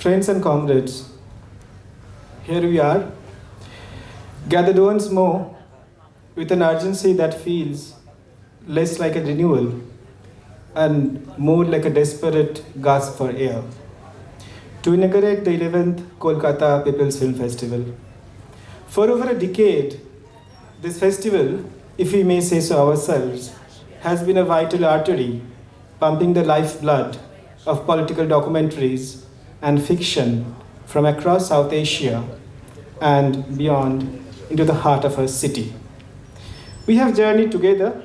Friends and comrades, here we are, gathered once more with an urgency that feels less like a renewal and more like a desperate gasp for air, to inaugurate the 11th Kolkata People's Film Festival. For over a decade, this festival, if we may say so ourselves, has been a vital artery pumping the lifeblood of political documentaries and fiction from across South Asia and beyond into the heart of our city. We have journeyed together,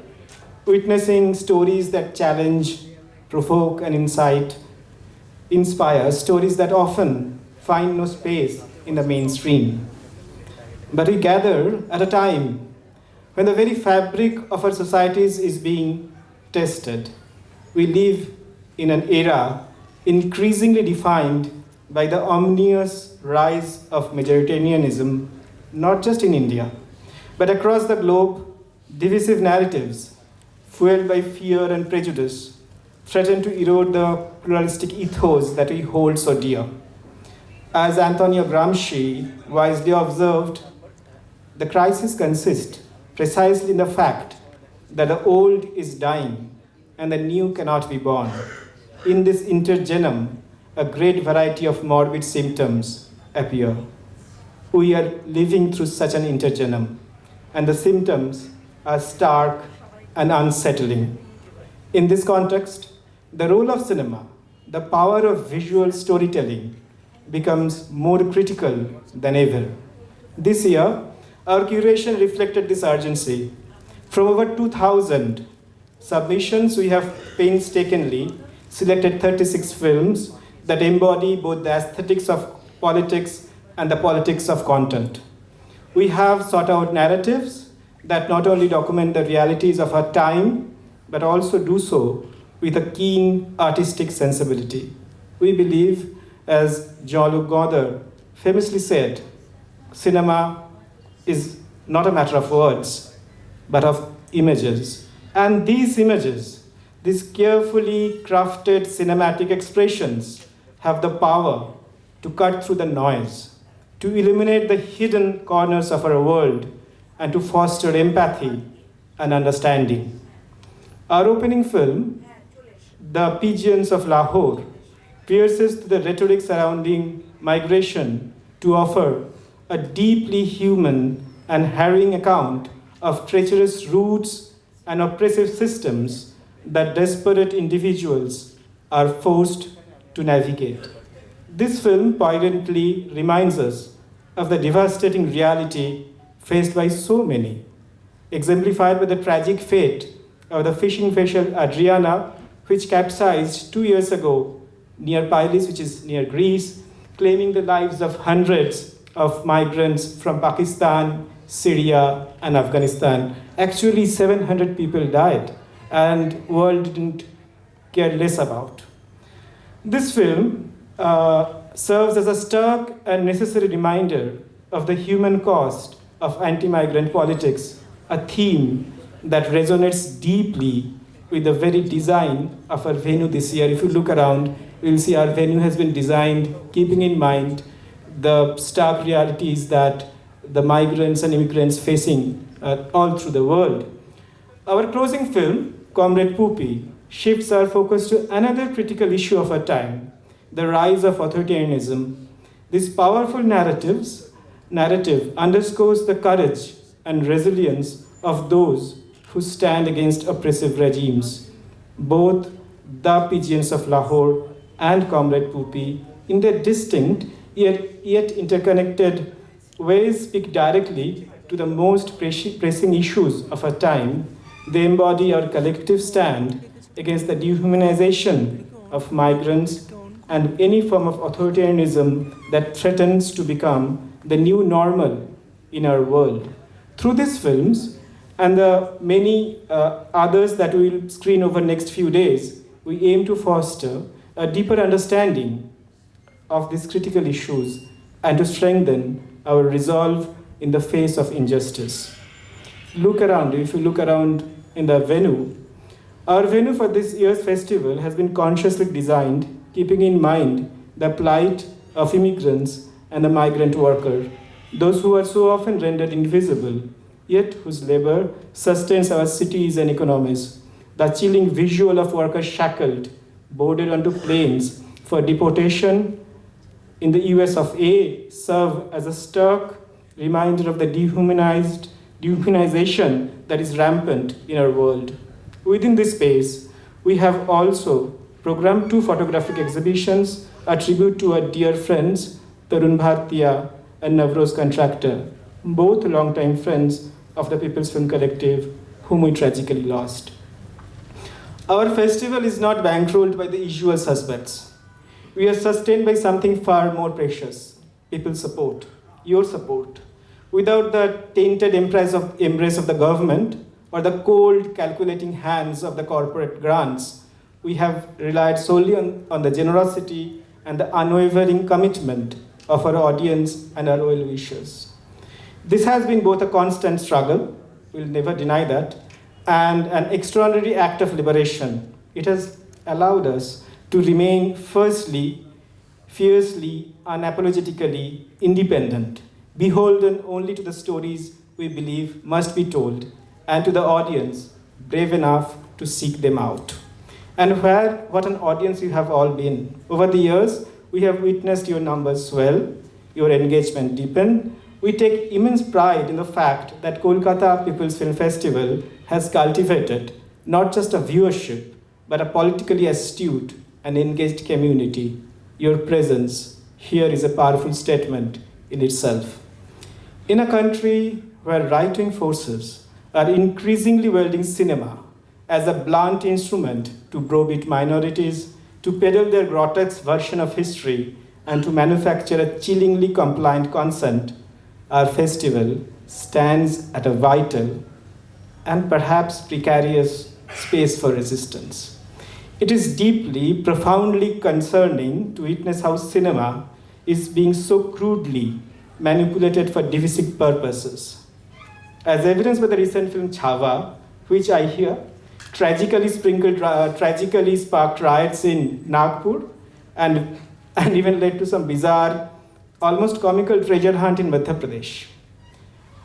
witnessing stories that challenge, provoke, and inspire, stories that often find no space in the mainstream. But we gather at a time when the very fabric of our societies is being tested. We live in an era increasingly defined by the ominous rise of majoritarianism, not just in India, but across the globe. Divisive narratives, fueled by fear and prejudice, threaten to erode the pluralistic ethos that we hold so dear. As Antonio Gramsci wisely observed, the crisis consists precisely in the fact that the old is dying and the new cannot be born. In this intergenum, a great variety of morbid symptoms appear. We are living through such an intergenum, and the symptoms are stark and unsettling. In this context, the role of cinema, the power of visual storytelling, becomes more critical than ever. This year, our curation reflected this urgency. From over 2,000 submissions, we have painstakingly selected 36 films that embody both the aesthetics of politics and the politics of content. We have sought out narratives that not only document the realities of our time, but also do so with a keen artistic sensibility. We believe, as Jean-Luc Godard famously said, cinema is not a matter of words, but of images. And these images, these carefully crafted cinematic expressions, have the power to cut through the noise, to illuminate the hidden corners of our world, and to foster empathy and understanding. Our opening film, The Pigeons of Lahore, pierces the rhetoric surrounding migration to offer a deeply human and harrowing account of treacherous roots and oppressive systems that desperate individuals are forced to navigate. This film poignantly reminds us of the devastating reality faced by so many, exemplified by the tragic fate of the fishing vessel Adriana, which capsized 2 years ago near Pylis, which is near Greece, claiming the lives of hundreds of migrants from Pakistan, Syria, and Afghanistan. Actually, 700 people died, and the world didn't care less about. This film serves as a stark and necessary reminder of the human cost of anti-migrant politics, a theme that resonates deeply with the very design of our venue this year. If you look around, you'll see our venue has been designed keeping in mind the stark realities that the migrants and immigrants facing all through the world. Our closing film, Comrade Poopy, shifts our focus to another critical issue of our time, the rise of authoritarianism. This powerful narrative underscores the courage and resilience of those who stand against oppressive regimes. Both The Pigeons of Lahore and Comrade Poopy, in their distinct yet interconnected ways, speak directly to the most pressing issues of our time. They embody our collective stand against the dehumanization of migrants and any form of authoritarianism that threatens to become the new normal in our world. Through these films and the many others that we will screen over the next few days, we aim to foster a deeper understanding of these critical issues and to strengthen our resolve in the face of injustice. Look around. If you look around in the venue, our venue for this year's festival has been consciously designed, keeping in mind the plight of immigrants and the migrant worker, those who are so often rendered invisible, yet whose labor sustains our cities and economies. The chilling visual of workers shackled, boarded onto planes for deportation in the US of A serve as a stark reminder of the dehumanization that is rampant in our world. Within this space, we have also programmed 2 photographic exhibitions, a tribute to our dear friends, Tarun Bhartiya and Navroz Contractor, both longtime friends of the People's Film Collective, whom we tragically lost. Our festival is not bankrolled by the usual suspects. We are sustained by something far more precious, people's support, your support. Without the tainted embrace of the government or the cold, calculating hands of the corporate grants, we have relied solely on the generosity and the unwavering commitment of our audience and our well-wishers. This has been both a constant struggle, we'll never deny that, and an extraordinary act of liberation. It has allowed us to remain, firstly, fiercely, unapologetically independent, beholden only to the stories we believe must be told, and to the audience brave enough to seek them out. And what an audience you have all been. Over the years, we have witnessed your numbers swell, your engagement deepen. We take immense pride in the fact that Kolkata People's Film Festival has cultivated not just a viewership, but a politically astute and engaged community. Your presence here is a powerful statement in itself. In a country where right-wing forces are increasingly wielding cinema as a blunt instrument to browbeat minorities, to peddle their grotesque version of history, and to manufacture a chillingly compliant consent, our festival stands at a vital and perhaps precarious space for resistance. It is deeply, profoundly concerning to witness how cinema is being so crudely manipulated for divisive purposes. As evidenced by the recent film Chhava, which I hear tragically sparked riots in Nagpur and even led to some bizarre, almost comical treasure hunt in Madhya Pradesh.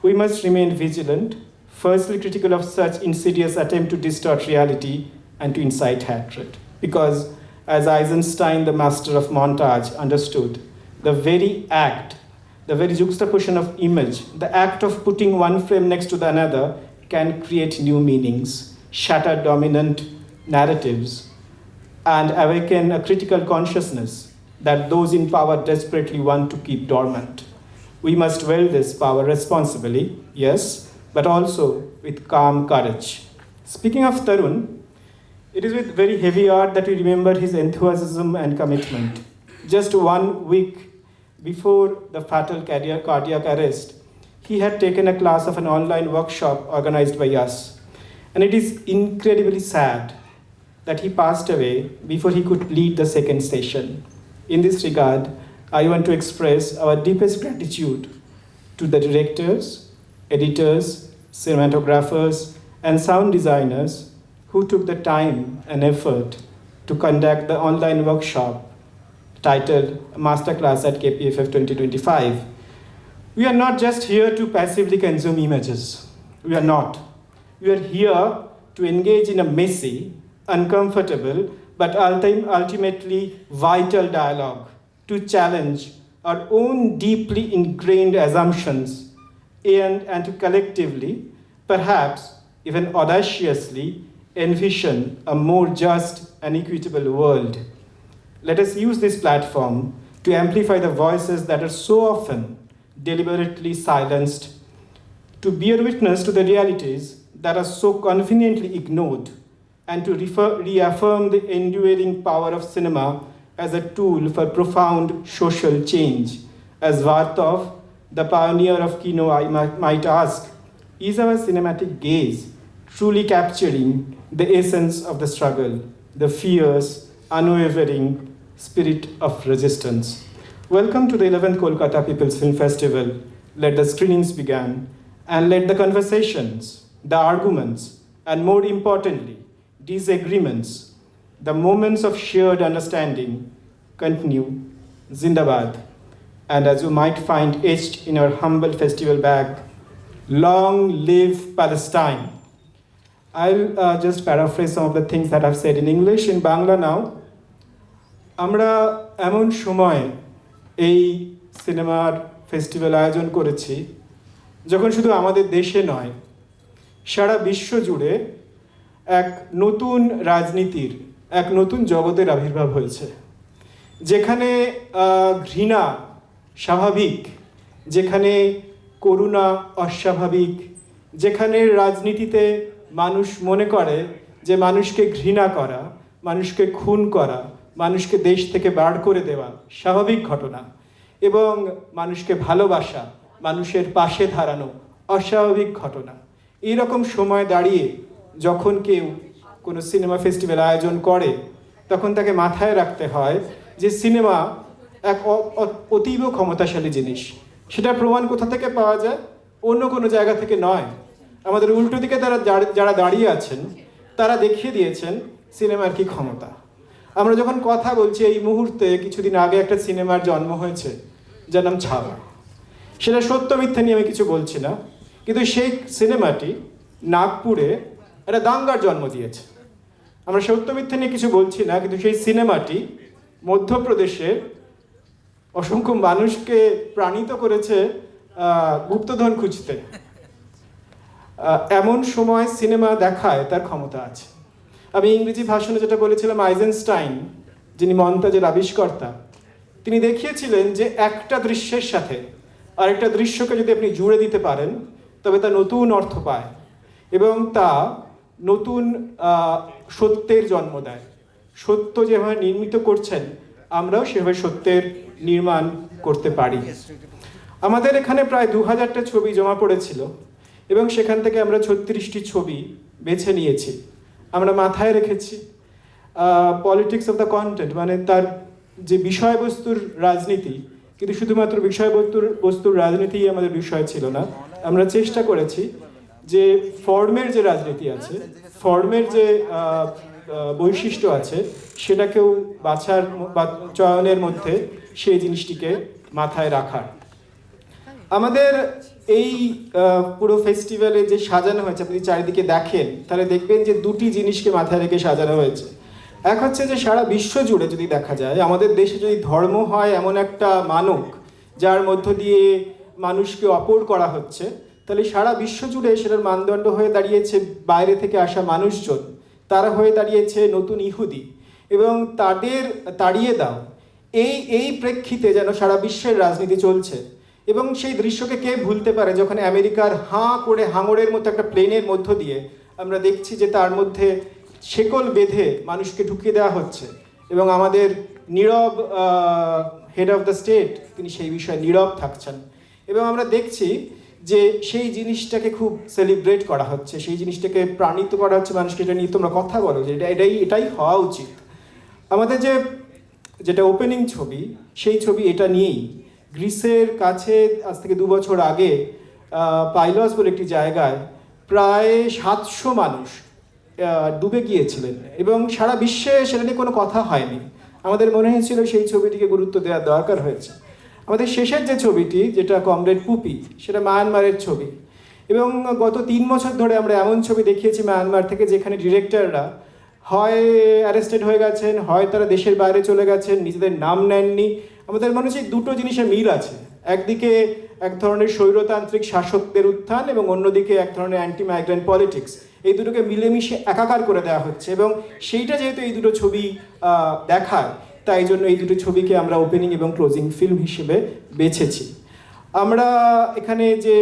We must remain vigilant, firstly critical of such insidious attempt to distort reality and to incite hatred. Because, as Eisenstein, the master of montage, understood, the very juxtaposition of image, the act of putting one frame next to the another can create new meanings, shatter dominant narratives, and awaken a critical consciousness that those in power desperately want to keep dormant. We must wield this power responsibly, yes, but also with calm courage. Speaking of Tarun, it is with very heavy heart that we remember his enthusiasm and commitment. Just 1 week before the fatal cardiac arrest, he had taken a class of an online workshop organized by us. And it is incredibly sad that he passed away before he could lead the second session. In this regard, I want to express our deepest gratitude to the directors, editors, cinematographers, and sound designers who took the time and effort to conduct the online workshop titled Masterclass at KPFF 2025. We are not just here to passively consume images. We are not. We are here to engage in a messy, uncomfortable, but ultimately vital dialogue, to challenge our own deeply ingrained assumptions and to collectively, perhaps even audaciously, envision a more just and equitable world. Let us use this platform to amplify the voices that are so often deliberately silenced, to bear witness to the realities that are so conveniently ignored, and to reaffirm the enduring power of cinema as a tool for profound social change. As Vartov, the pioneer of kino, might ask, is our cinematic gaze truly capturing the essence of the struggle, the fierce, unwavering spirit of resistance? Welcome to the 11th Kolkata People's Film Festival. Let the screenings begin, and let the conversations, the arguments, and more importantly, disagreements, the moments of shared understanding continue Zindabad. And as you might find etched in our humble festival bag, long live Palestine. I'll just paraphrase some of the things that I've said in English. In Bangla now, আমরা এমন সময় এই সিনেমার festival আয়োজন করেছি যখন শুধু আমাদের দেশে নয়, সারা বিশ্ব জুড়ে এক নতুন রাজনীতির, এক নতুন জগতের আবির্ভাব হয়েছে, যেখানে ঘৃণা স্বাভাবিক, যেখানে করুণা অস্বাভাবিক, যেখানে রাজনীতিতে মানুষ মনে করে যে মানুষকে ঘৃণা করা, মানুষকে খুন করা, মানুষকে দেশ থেকে বার করে দেওয়া স্বাভাবিক ঘটনা, এবং মানুষকে ভালোবাসা, মানুষের পাশে দাঁড়ানো অস্বাভাবিক ঘটনা। এইরকম সময় দাঁড়িয়ে যখন কেউ কোনো সিনেমা ফেস্টিভ্যাল আয়োজন করে, তখন তাকে মাথায় রাখতে হয় যে সিনেমা এক অতীব ক্ষমতাশালী জিনিস। সেটা প্রমাণ কোথা থেকে পাওয়া যায়? অন্য কোনো জায়গা থেকে নয়। আমাদের উল্টো দিকে যারা দাঁড়িয়ে আছেন তারা দেখিয়ে দিয়েছেন সিনেমার কি ক্ষমতা। আমরা যখন কথা বলছি, এই মুহূর্তে কিছুদিন আগে একটা সিনেমার জন্ম হয়েছে যার নাম ছাওয়া। সেটা সত্য মিথ্যা নিয়ে আমি কিছু বলছি না, কিন্তু সেই সিনেমাটি নাগপুরে একটা দাঙ্গার জন্ম দিয়েছে। আমরা সত্য মিথ্যা নিয়ে কিছু বলছি না, কিন্তু সেই সিনেমাটি মধ্যপ্রদেশে অসংখ্য মানুষকে প্রাণিত করেছে গুপ্তধন খুঁজতে। এমন সময় সিনেমা দেখায় তার ক্ষমতা আছে। আমি ইংরেজি ভাষণে যেটা বলেছিলাম, আইজেনস্টাইন, যিনি মন্তাজের আবিষ্কর্তা, তিনি দেখিয়েছিলেন যে একটা দৃশ্যের সাথে আরেকটা দৃশ্যকে যদি আপনি জুড়ে দিতে পারেন তবে তা নতুন অর্থ পায় এবং তা নতুন সত্যের জন্ম দেয়। সত্য যেভাবে নির্মিত করছেন, আমরাও সেভাবে সত্যের নির্মাণ করতে পারি। আমাদের এখানে প্রায় 2000টা ছবি জমা পড়েছিল এবং সেখান থেকে আমরা 36টি ছবি বেছে নিয়েছি। আমরা মাথায় রেখেছি পলিটিক্স অফ দ্য কন্টেন্ট, মানে তার যে বিষয়বস্তুর রাজনীতি, কিন্তু শুধুমাত্র বিষয়বস্তুর রাজনীতিই আমাদের বিষয় ছিল না। আমরা চেষ্টা করেছি যে ফর্মের যে রাজনীতি আছে, ফর্মের যে বৈশিষ্ট্য আছে, সেটাকেও চয়নের মধ্যে সেই জিনিসটিকে মাথায় রাখার। আমাদের এই পুরো ফেস্টিভ্যালে যে সাজানো হয়েছে, আপনি চারিদিকে দেখেন তাহলে দেখবেন যে দুটি জিনিসকে মাথায় রেখে সাজানো হয়েছে। এক হচ্ছে যে সারা বিশ্ব জুড়ে যদি দেখা যায়, আমাদের দেশে যদি ধর্ম হয় এমন একটা মানক যার মধ্য দিয়ে মানুষকে অপর করা হচ্ছে, তাহলে সারা বিশ্ব জুড়ে সেটার মানদণ্ড হয়ে দাঁড়িয়েছে বাইরে থেকে আসা মানুষজন। তারা হয়ে দাঁড়িয়েছে নতুন ইহুদি, এবং তাদের তাড়িয়ে দাও, এই প্রেক্ষিতে যেন সারা বিশ্বের রাজনীতি চলছে। এবং সেই দৃশ্যকে কে ভুলতে পারে যখন আমেরিকার হাঁ করে হাঙরের মতো একটা প্লেনের মধ্য দিয়ে আমরা দেখছি যে তার মধ্যে শেকল বেঁধে মানুষকে ঢুকিয়ে দেওয়া হচ্ছে, এবং আমাদের নীরব হেড অফ দ্য স্টেট তিনি সেই বিষয়ে নীরব থাকছেন, এবং আমরা দেখছি যে সেই জিনিসটাকে খুব সেলিব্রেট করা হচ্ছে, সেই জিনিসটাকে প্রাণিত করা হচ্ছে, মানুষকে এটা নিয়ে তোমরা কথা বলো যে এটাই হওয়া উচিত। আমাদের যেটা ওপেনিং ছবি, সেই ছবি এটা নিয়েই। গ্রিসের কাছে আজ থেকে 2 বছর আগে পাইলস বলে একটি জায়গায় প্রায় 700 মানুষ ডুবে গিয়েছিলেন, এবং সারা বিশ্বে সেটা নিয়ে কোনো কথা হয়নি। আমাদের মনে হয়েছিল সেই ছবিটিকে গুরুত্ব দেওয়ার দরকার হয়েছে। আমাদের শেষের যে ছবিটি, যেটা কমরেড পুপি, সেটা মায়ানমারের ছবি, এবং গত 3 বছর ধরে আমরা এমন ছবি দেখিয়েছি মায়ানমার থেকে যেখানে ডিরেক্টররা হয় অ্যারেস্টেড হয়ে গেছেন, হয় তারা দেশের বাইরে চলে গেছেন, নিজেদের নাম নেননি। আমাদের মনে হচ্ছে দুটো জিনিসের মিল আছে। একদিকে এক ধরনের স্বৈরতান্ত্রিক শাসকদের উত্থান, এবং অন্যদিকে এক ধরনের অ্যান্টি মাইগ্রেন্ট পলিটিক্স। এই দুটোকে মিলেমিশে একাকার করে দেওয়া হচ্ছে, এবং সেইটা যেহেতু এই দুটো ছবি দেখায়, তাই জন্য এই দুটো ছবিকে আমরা ওপেনিং এবং ক্লোজিং ফিল্ম হিসেবে বেছেছি। আমরা এখানে যে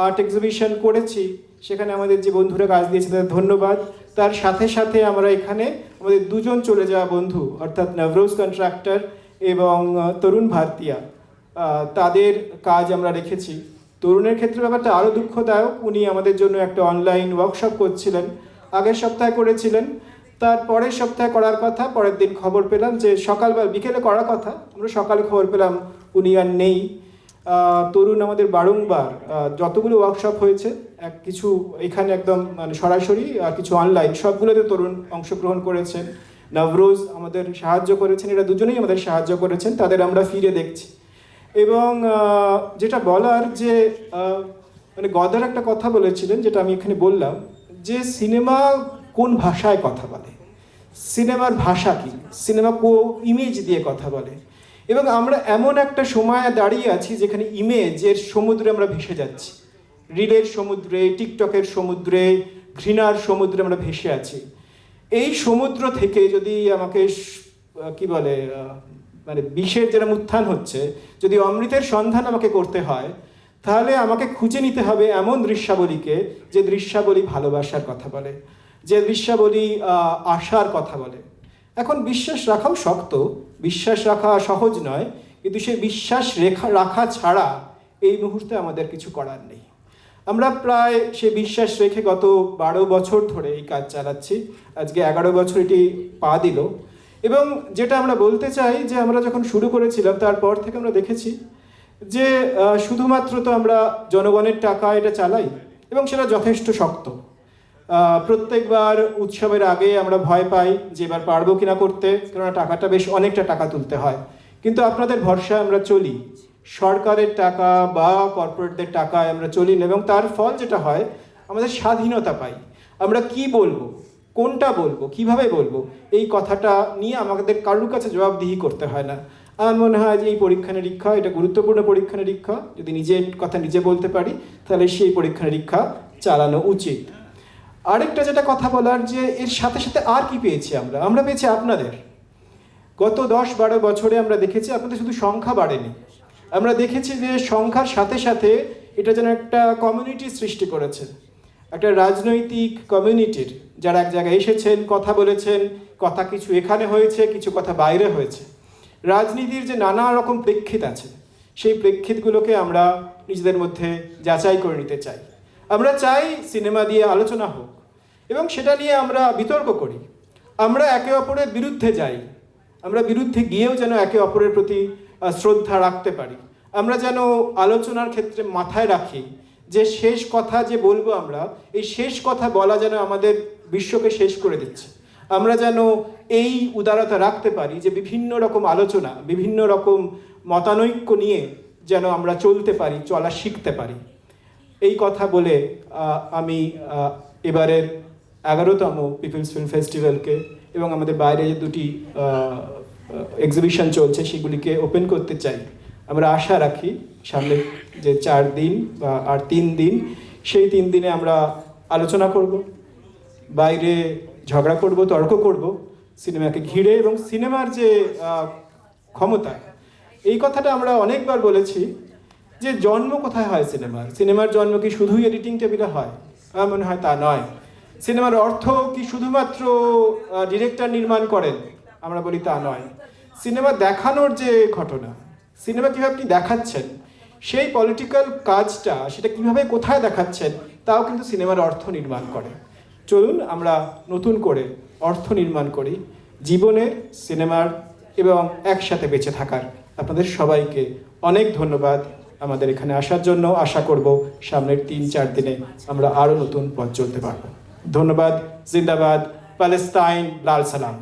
আর্ট এক্সিবিশন করেছি, সেখানে আমাদের যে বন্ধুরা কাজ দিয়েছে তাদের ধন্যবাদ। তার সাথে সাথে আমরা এখানে আমাদের 2 জন চলে যাওয়া বন্ধু, অর্থাৎ নভরোজ কন্ট্রাক্টর এবং তরুণ ভারতিয়া, তাদের কাজ আমরা রেখেছি। তরুণের ক্ষেত্রে ব্যাপারটা আরও দুঃখদায়ক। উনি আমাদের জন্য একটা অনলাইন ওয়ার্কশপ করছিলেন, আগের সপ্তাহে করেছিলেন, তার পরের সপ্তাহে করার কথা। পরের দিন খবর পেলাম যে বিকেলে করার কথা, আমরা সকালে খবর পেলাম উনি আর নেই। তরুণ আমাদের বারংবার যতগুলো ওয়ার্কশপ হয়েছে, কিছু এখানে একদম মানে সরাসরি আর কিছু অনলাইন, সবগুলোতে তরুণ অংশগ্রহণ করেছেন। নবরোজ আমাদের সাহায্য করেছেন, এরা দুজনেই আমাদের সাহায্য করেছেন, তাদের আমরা ফিরে দেখছি। এবং যেটা বলার যে মানে গদার একটা কথা বলেছিলেন, যেটা আমি এখানে বললাম, যে সিনেমা কোন ভাষায় কথা বলে, সিনেমার ভাষা কি, সিনেমা ইমেজ দিয়ে কথা বলে। এবং আমরা এমন একটা সময়ে দাঁড়িয়ে আছি যেখানে ইমেজের সমুদ্রে আমরা ভেসে যাচ্ছি, রিলের সমুদ্রে, টিকটকের সমুদ্রে, ঘৃণার সমুদ্রে আমরা ভেসে আছি। এই সমুদ্র থেকে যদি আমাকে কি বলে মানে বিষের যেরকম উত্থান হচ্ছে, যদি অমৃতের সন্ধান আমাকে করতে হয়, তাহলে আমাকে খুঁজে নিতে হবে এমন দৃশ্যাবলীকে, যে দৃশ্যাবলী ভালোবাসার কথা বলে, যে দৃশ্যাবলী আশার কথা বলে। এখন বিশ্বাস রাখাও শক্ত, বিশ্বাস রাখা সহজ নয়, কিন্তু সেই বিশ্বাস রাখা ছাড়া এই মুহূর্তে আমাদের কিছু করার নেই। আমরা প্রায় সেই বিশ্বাস রেখে গত 12 বছর ধরে এই কাজ চালাচ্ছি, আজকে 11 বছর এটি পা দিল। এবং যেটা আমরা বলতে চাই, যে আমরা যখন শুরু করেছিলাম তারপর থেকে আমরা দেখেছি যে শুধুমাত্র তো আমরা জনগণের টাকা এটা চালাই, এবং সেটা যথেষ্ট শক্ত। প্রত্যেকবার উৎসবের আগে আমরা ভয় পাই যে এবার পারবো কিনা করতে, কেননা টাকাটা বেশ অনেকটা টাকা তুলতে হয়। কিন্তু আপনাদের ভরসায় আমরা চলি, সরকারের টাকা বা কর্পোরেটদের টাকায় আমরা চলি না, এবং তার ফল যেটা হয়, আমাদের স্বাধীনতা পাই। আমরা কি বলবো, কোনটা বলবো, কিভাবে বলবো, এই কথাটা নিয়ে আমাদের কারোর কাছে জবাবদিহি করতে হয় না। আমার মনে হয় যে এই পরীক্ষা নিরীক্ষা, এটা গুরুত্বপূর্ণ পরীক্ষা নিরীক্ষা। যদি নিজের কথা নিজে বলতে পারি, তাহলে সেই পরীক্ষা নিরীক্ষা চালানো উচিত। আরেকটা যেটা কথা বলার, যে এর সাথে সাথে আর কি পেয়েছি আমরা পেয়েছি আপনাদের। গত 10-12 বছরে আমরা দেখেছি আপনাদের শুধু সংখ্যা বাড়েনি, আমরা দেখেছি যে সংখ্যার সাথে সাথে এটা যেন একটা কমিউনিটি সৃষ্টি করেছে, একটা রাজনৈতিক কমিউনিটির, যারা এক জায়গায় এসেছেন, কথা বলেছেন, কথা কিছু এখানে হয়েছে, কিছু কথা বাইরে হয়েছে। রাজনীতির যে নানা রকম প্রেক্ষিত আছে, সেই প্রেক্ষিতগুলোকে আমরা নিজেদের মধ্যে যাচাই করে নিতে চাই। আমরা চাই সিনেমা দিয়ে আলোচনা হোক, এবং সেটা নিয়ে আমরা বিতর্ক করি, আমরা একে অপরের বিরুদ্ধে যাই, আমরা বিরুদ্ধে গিয়েও যেন একে অপরের প্রতি শ্রদ্ধা রাখতে পারি। আমরা যেন আলোচনার ক্ষেত্রে মাথায় রাখি যে শেষ কথা যে বলবো আমরা, এই শেষ কথা বলা যেন আমাদের বিশ্বকে শেষ করে দিচ্ছে। আমরা যেন এই উদারতা রাখতে পারি যে বিভিন্ন রকম আলোচনা, বিভিন্ন রকম মতানৈক্য নিয়ে যেন আমরা চলতে পারি, চলা শিখতে পারি। এই কথা বলে আমি এবারের 11তম পিপলস ফিল্ম ফেস্টিভ্যালকে এবং আমাদের বাইরে যে দুটি এক্সিবিশন চলছে সেগুলিকে ওপেন করতে চাই। আমরা আশা রাখি সামনে যে 4 দিন বা আর 3 দিন, সেই 3 দিনে আমরা আলোচনা করব, বাইরে ঝগড়া করব, তর্ক করব সিনেমাকে ঘিরে, এবং সিনেমার যে ক্ষমতা, এই কথাটা আমরা অনেকবার বলেছি যে জন্ম কোথায় হয় সিনেমার জন্ম কি শুধুই এডিটিং টেবিলে হয়? আমার মনে হয় তা নয়। সিনেমার অর্থ কি শুধুমাত্র ডিরেক্টর নির্মাণ করেন? আমরা বলি তা নয়। সিনেমা দেখানোর যে ঘটনা, সিনেমা কীভাবে আপনি দেখাচ্ছেন, সেই পলিটিক্যাল কাজটা, সেটা কীভাবে কোথায় দেখাচ্ছেন, তাও কিন্তু সিনেমার অর্থ নির্মাণ করে। চলুন আমরা নতুন করে অর্থ নির্মাণ করি জীবনের, সিনেমার এবং একসাথে বেঁচে থাকার। আপনাদের সবাইকে অনেক ধন্যবাদ আমাদের এখানে আসার জন্য। আশা করব সামনের 3-4 দিনে আমরা আরও নতুন পথ চলতে পারব। ধন্যবাদ। জিন্দাবাদ। প্যালেস্তাইন। লাল সালাম।